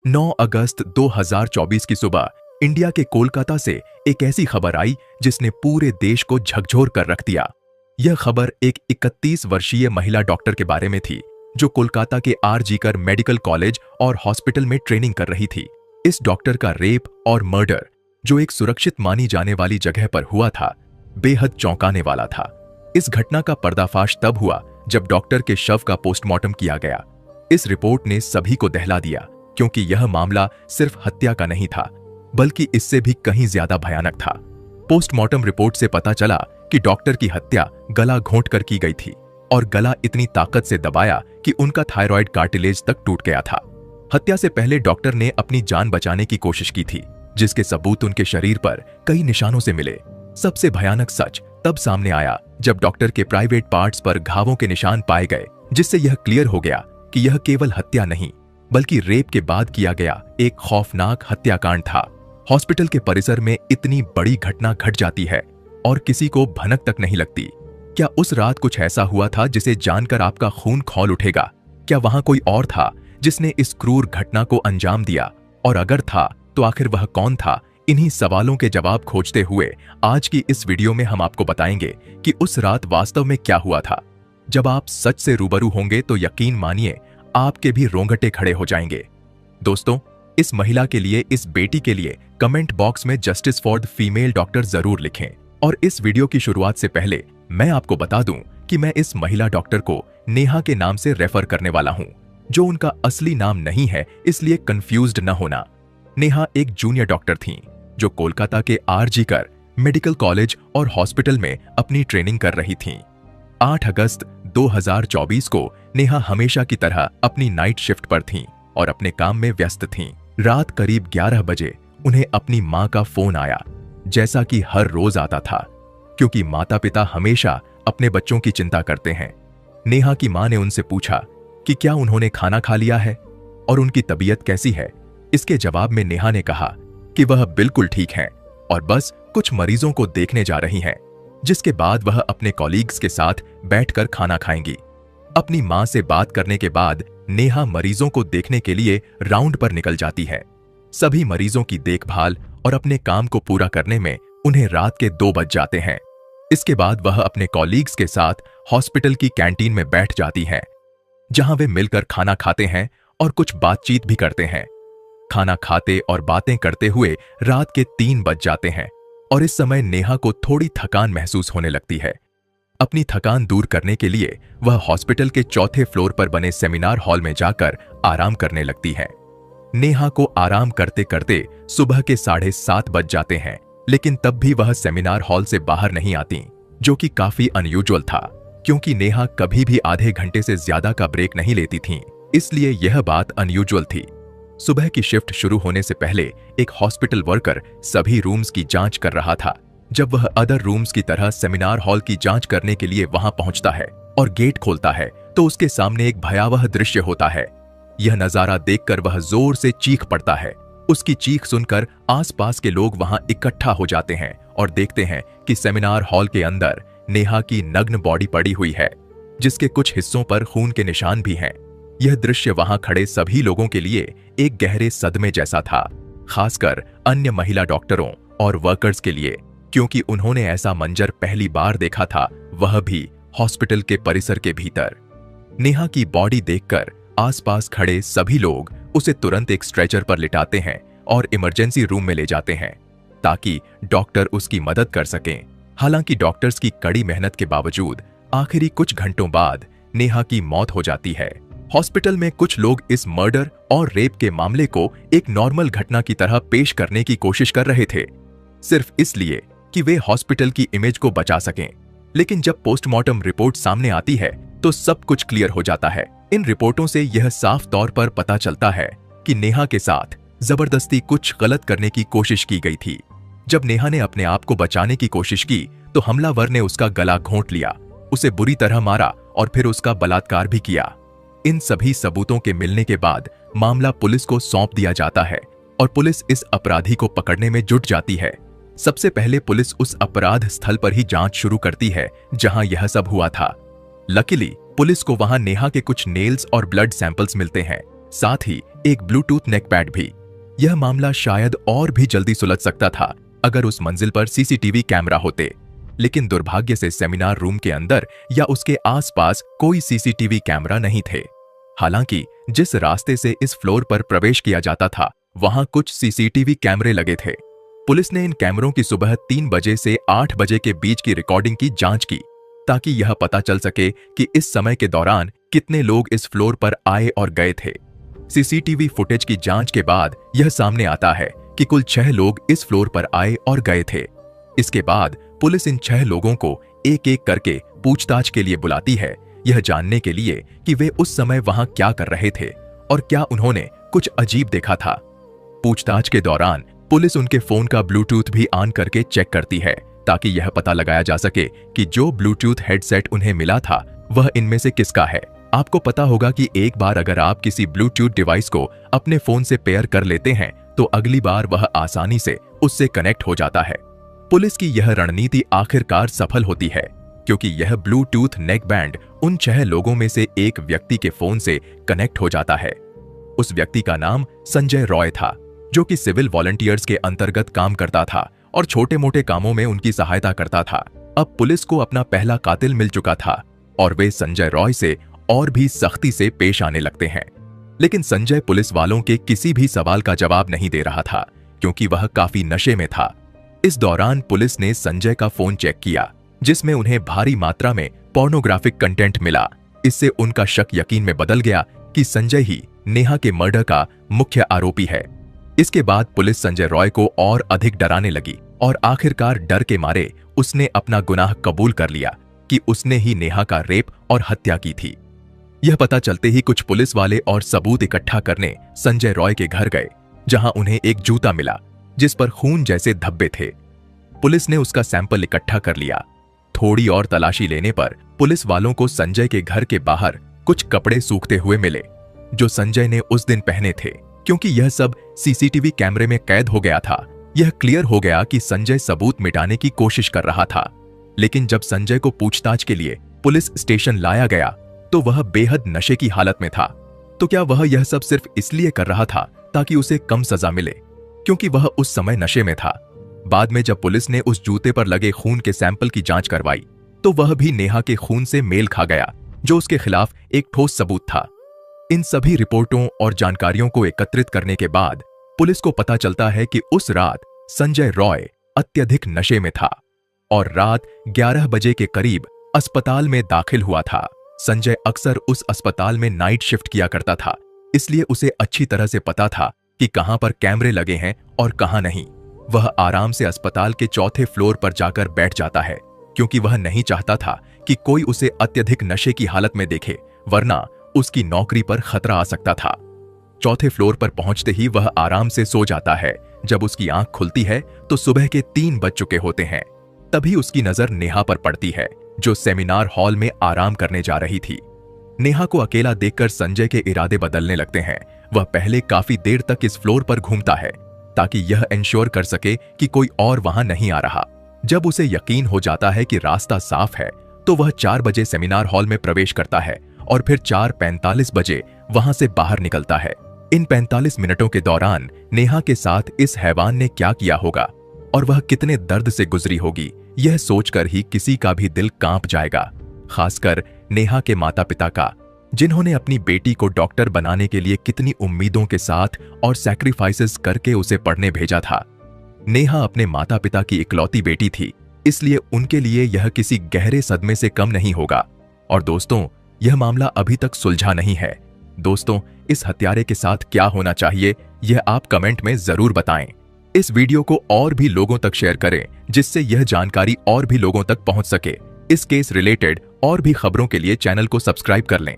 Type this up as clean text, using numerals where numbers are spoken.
9 अगस्त 2024 की सुबह इंडिया के कोलकाता से एक ऐसी खबर आई जिसने पूरे देश को झकझोर कर रख दिया। यह खबर एक 31 वर्षीय महिला डॉक्टर के बारे में थी जो कोलकाता के आर.जी.कर मेडिकल कॉलेज और हॉस्पिटल में ट्रेनिंग कर रही थी। इस डॉक्टर का रेप और मर्डर, जो एक सुरक्षित मानी जाने वाली जगह पर हुआ था, बेहद चौंकाने वाला था। इस घटना का पर्दाफाश तब हुआ जब डॉक्टर के शव का पोस्टमार्टम किया गया। इस रिपोर्ट ने सभी को दहला दिया, क्योंकि यह मामला सिर्फ हत्या का नहीं था, बल्कि इससे भी कहीं ज्यादा भयानक था। पोस्टमार्टम रिपोर्ट से पता चला कि डॉक्टर की हत्या गला घोंट कर की गई थी और गला इतनी ताकत से दबाया कि उनका थायराइड कार्टिलेज तक टूट गया था। हत्या से पहले डॉक्टर ने अपनी जान बचाने की कोशिश की थी, जिसके सबूत उनके शरीर पर कई निशानों से मिले। सबसे भयानक सच तब सामने आया जब डॉक्टर के प्राइवेट पार्ट्स पर घावों के निशान पाए गए, जिससे यह क्लियर हो गया कि यह केवल हत्या नहीं, बल्कि रेप के बाद किया गया एक खौफनाक हत्याकांड था। हॉस्पिटल के परिसर में इतनी बड़ी घटना घट जाती है और किसी को भनक तक नहीं लगती। क्या उस रात कुछ ऐसा हुआ था जिसे जानकर आपका खून खौल उठेगा? क्या वहां कोई और था जिसने इस क्रूर घटना को अंजाम दिया? और अगर था तो आखिर वह कौन था? इन्हीं सवालों के जवाब खोजते हुए आज की इस वीडियो में हम आपको बताएंगे कि उस रात वास्तव में क्या हुआ था। जब आप सच से रूबरू होंगे तो यकीन मानिए आपके भी रोंगटे खड़े हो जाएंगे। दोस्तों, इस महिला के लिए, इस बेटी के लिए कमेंट बॉक्स में justice for the female doctor जरूर लिखें। और इस वीडियो की शुरुआत से पहले मैं आपको बता दूं कि मैं इस महिला डॉक्टर को नेहा के नाम से रेफर करने वाला हूं, जो उनका असली नाम नहीं है, इसलिए कंफ्यूज्ड न होना। नेहा एक जूनियर डॉक्टर थीं, जो कोलकाता के आर.जी.कर मेडिकल कॉलेज और हॉस्पिटल में अपनी ट्रेनिंग कर रही थीं। 8 अगस्त 2024 को नेहा हमेशा की तरह अपनी नाइट शिफ्ट पर थीं और अपने काम में व्यस्त थीं। रात करीब 11 बजे उन्हें अपनी मां का फोन आया, जैसा कि हर रोज आता था, क्योंकि माता पिता हमेशा अपने बच्चों की चिंता करते हैं। नेहा की मां ने उनसे पूछा कि क्या उन्होंने खाना खा लिया है और उनकी तबीयत कैसी है। इसके जवाब में नेहा ने कहा कि वह बिल्कुल ठीक हैं और बस कुछ मरीजों को देखने जा रही हैं, जिसके बाद वह अपने कॉलीग्स के साथ बैठकर खाना खाएंगी। अपनी मां से बात करने के बाद नेहा मरीजों को देखने के लिए राउंड पर निकल जाती है। सभी मरीजों की देखभाल और अपने काम को पूरा करने में उन्हें रात के 2 बज जाते हैं। इसके बाद वह अपने कॉलीग्स के साथ हॉस्पिटल की कैंटीन में बैठ जाती हैं, जहां वे मिलकर खाना खाते हैं और कुछ बातचीत भी करते हैं। खाना खाते और बातें करते हुए रात के 3 बज जाते हैं और इस समय नेहा को थोड़ी थकान महसूस होने लगती है। अपनी थकान दूर करने के लिए वह हॉस्पिटल के 4थे फ्लोर पर बने सेमिनार हॉल में जाकर आराम करने लगती है। नेहा को आराम करते करते सुबह के 7:30 बज जाते हैं, लेकिन तब भी वह सेमिनार हॉल से बाहर नहीं आती, जो कि काफी अनयूजुअल था, क्योंकि नेहा कभी भी आधे घंटे से ज्यादा का ब्रेक नहीं लेती थीं, इसलिए यह बात अनयूजुअल थी। सुबह की शिफ्ट शुरू होने से पहले एक हॉस्पिटल वर्कर सभी रूम्स की जांच कर रहा था। जब वह अदर रूम्स की तरह सेमिनार हॉल की जांच करने के लिए वहां पहुंचता है और गेट खोलता है, तो उसके सामने एक भयावह दृश्य होता है। यह नजारा देखकर वह जोर से चीख पड़ता है। उसकी चीख सुनकर आसपास के लोग वहां इकट्ठा हो जाते हैं और देखते हैं कि सेमिनार हॉल के अंदर नेहा की नग्न बॉडी पड़ी हुई है, जिसके कुछ हिस्सों पर खून के निशान भी हैं। यह दृश्य वहां खड़े सभी लोगों के लिए एक गहरे सदमे जैसा था, खासकर अन्य महिला डॉक्टरों और वर्कर्स के लिए, क्योंकि उन्होंने ऐसा मंजर पहली बार देखा था, वह भी हॉस्पिटल के परिसर के भीतर। नेहा की बॉडी देखकर आसपास खड़े सभी लोग उसे तुरंत एक स्ट्रेचर पर लिटाते हैं और इमरजेंसी रूम में ले जाते हैं, ताकि डॉक्टर उसकी मदद कर सकें। हालांकि डॉक्टर्स की कड़ी मेहनत के बावजूद आखिरी कुछ घंटों बाद नेहा की मौत हो जाती है। हॉस्पिटल में कुछ लोग इस मर्डर और रेप के मामले को एक नॉर्मल घटना की तरह पेश करने की कोशिश कर रहे थे, सिर्फ इसलिए कि वे हॉस्पिटल की इमेज को बचा सकें। लेकिन जब पोस्टमार्टम रिपोर्ट सामने आती है तो सब कुछ क्लियर हो जाता है। इन रिपोर्टों से यह साफ तौर पर पता चलता है कि नेहा के साथ जबरदस्ती कुछ गलत करने की कोशिश की गई थी। जब नेहा ने अपने आप को बचाने की कोशिश की तो हमलावर ने उसका गला घोंट लिया, उसे बुरी तरह मारा और फिर उसका बलात्कार भी किया। इन सभी सबूतों के मिलने के बाद मामला पुलिस को सौंप दिया जाता है और पुलिस इस अपराधी को पकड़ने में जुट जाती है। सबसे पहले पुलिस उस अपराध स्थल पर ही जांच शुरू करती है जहां यह सब हुआ था। लकीली पुलिस को वहां नेहा के कुछ नेल्स और ब्लड सैंपल्स मिलते हैं, साथ ही एक ब्लूटूथ नेकपैड भी। यह मामला शायद और भी जल्दी सुलझ सकता था अगर उस मंजिल पर सीसीटीवी कैमरा होते, लेकिन दुर्भाग्य से सेमिनार रूम के अंदर या उसके आसपास कोई सीसीटीवी कैमरा नहीं थे। हालांकि जिस रास्ते से इस फ्लोर पर प्रवेश किया जाता था वहां कुछ सीसीटीवी कैमरे लगे थे। पुलिस ने इन कैमरों की सुबह 3 बजे से 8 बजे के बीच की रिकॉर्डिंग की जांच की ताकि यह पता चल सके कि इस समय के दौरान कितने लोग इस फ्लोर पर आए और गए थे। सीसीटीवी फुटेज की जांच के बाद यह सामने आता है कि कुल 6 लोग इस फ्लोर पर आए और गए थे। इसके बाद पुलिस इन 6 लोगों को एक एक करके पूछताछ के लिए बुलाती है, यह जानने के लिए कि वे उस समय वहां क्या कर रहे थे और क्या उन्होंने कुछ अजीब देखा था। पूछताछ के दौरान पुलिस उनके फोन का ब्लूटूथ भी ऑन करके चेक करती है ताकि यह पता लगाया जा सके कि जो ब्लूटूथ हेडसेट उन्हें मिला था वह इनमें से किसका है। आपको पता होगा कि एक बार अगर आप किसी ब्लूटूथ डिवाइस को अपने फोन से पेयर कर लेते हैं तो अगली बार वह आसानी से उससे कनेक्ट हो जाता है। पुलिस की यह रणनीति आखिरकार सफल होती है क्योंकि यह ब्लूटूथ नेकबैंड उन 6 लोगों में से एक व्यक्ति के फोन से कनेक्ट हो जाता है। उस व्यक्ति का नाम संजय रॉय था, जो कि सिविल वॉलंटियर्स के अंतर्गत काम करता था और छोटे मोटे कामों में उनकी सहायता करता था। अब पुलिस को अपना पहला कातिल मिल चुका था और वे संजय रॉय से और भी सख्ती से पेश आने लगते हैं। लेकिन संजय पुलिस वालों के किसी भी सवाल का जवाब नहीं दे रहा था क्योंकि वह काफी नशे में था। इस दौरान पुलिस ने संजय का फोन चेक किया जिसमें उन्हें भारी मात्रा में पोर्नोग्राफिक कंटेंट मिला। इससे उनका शक यकीन में बदल गया कि संजय ही नेहा के मर्डर का मुख्य आरोपी है। इसके बाद पुलिस संजय रॉय को और अधिक डराने लगी और आखिरकार डर के मारे उसने अपना गुनाह कबूल कर लिया कि उसने ही नेहा का रेप और हत्या की थी। यह पता चलते ही कुछ पुलिस वाले और सबूत इकट्ठा करने संजय रॉय के घर गए, जहां उन्हें एक जूता मिला जिस पर खून जैसे धब्बे थे। पुलिस ने उसका सैंपल इकट्ठा कर लिया। थोड़ी और तलाशी लेने पर पुलिस वालों को संजय के घर के बाहर कुछ कपड़े सूखते हुए मिले जो संजय ने उस दिन पहने थे। क्योंकि यह सब सीसीटीवी कैमरे में कैद हो गया था, यह क्लियर हो गया कि संजय सबूत मिटाने की कोशिश कर रहा था। लेकिन जब संजय को पूछताछ के लिए पुलिस स्टेशन लाया गया तो वह बेहद नशे की हालत में था। तो क्या वह यह सब सिर्फ इसलिए कर रहा था ताकि उसे कम सजा मिले, क्योंकि वह उस समय नशे में था? बाद में जब पुलिस ने उस जूते पर लगे खून के सैंपल की जांच करवाई तो वह भी नेहा के खून से मेल खा गया, जो उसके खिलाफ एक ठोस सबूत था। इन सभी रिपोर्टों और जानकारियों को एकत्रित करने के बाद पुलिस को पता चलता है कि उस रात संजय रॉय अत्यधिक नशे में था और रात 11 बजे के करीब अस्पताल में दाखिल हुआ था। संजय अक्सर उस अस्पताल में नाइट शिफ्ट किया करता था, इसलिए उसे अच्छी तरह से पता था कि कहां पर कैमरे लगे हैं और कहां नहीं। वह आराम से अस्पताल के 4थे फ्लोर पर जाकर बैठ जाता है क्योंकि वह नहीं चाहता था कि कोई उसे अत्यधिक नशे की हालत में देखे, वरना उसकी नौकरी पर खतरा आ सकता था। 4थे फ्लोर पर पहुंचते ही वह आराम से सो जाता है। जब उसकी आंख खुलती है तो सुबह के 3 बज चुके होते हैं। तभी उसकी नजर नेहा पर पड़ती है, जो सेमिनार हॉल में आराम करने जा रही थी। नेहा को अकेला देखकर संजय के इरादे बदलने लगते हैं। वह पहले काफी देर तक इस फ्लोर पर घूमता है ताकि यह इंश्योर कर सके कि कोई और वहां नहीं आ रहा। जब उसे यकीन हो जाता है कि रास्ता साफ है तो वह 4 बजे सेमिनार हॉल में प्रवेश करता है और फिर 4:45 बजे वहां से बाहर निकलता है। इन 45 मिनटों के दौरान नेहा के साथ इस हैवान ने क्या किया होगा और वह कितने दर्द से गुजरी होगी, यह सोचकर ही किसी का भी दिल कांप जाएगा, खासकर नेहा के माता पिता का, जिन्होंने अपनी बेटी को डॉक्टर बनाने के लिए कितनी उम्मीदों के साथ और सैक्रिफाइसेस करके उसे पढ़ने भेजा था। नेहा अपने माता पिता की इकलौती बेटी थी, इसलिए उनके लिए यह किसी गहरे सदमे से कम नहीं होगा। और दोस्तों, यह मामला अभी तक सुलझा नहीं है। दोस्तों, इस हत्यारे के साथ क्या होना चाहिए, यह आप कमेंट में जरूर बताएं। इस वीडियो को और भी लोगों तक शेयर करें जिससे यह जानकारी और भी लोगों तक पहुंच सके। इस केस रिलेटेड और भी खबरों के लिए चैनल को सब्सक्राइब कर लें।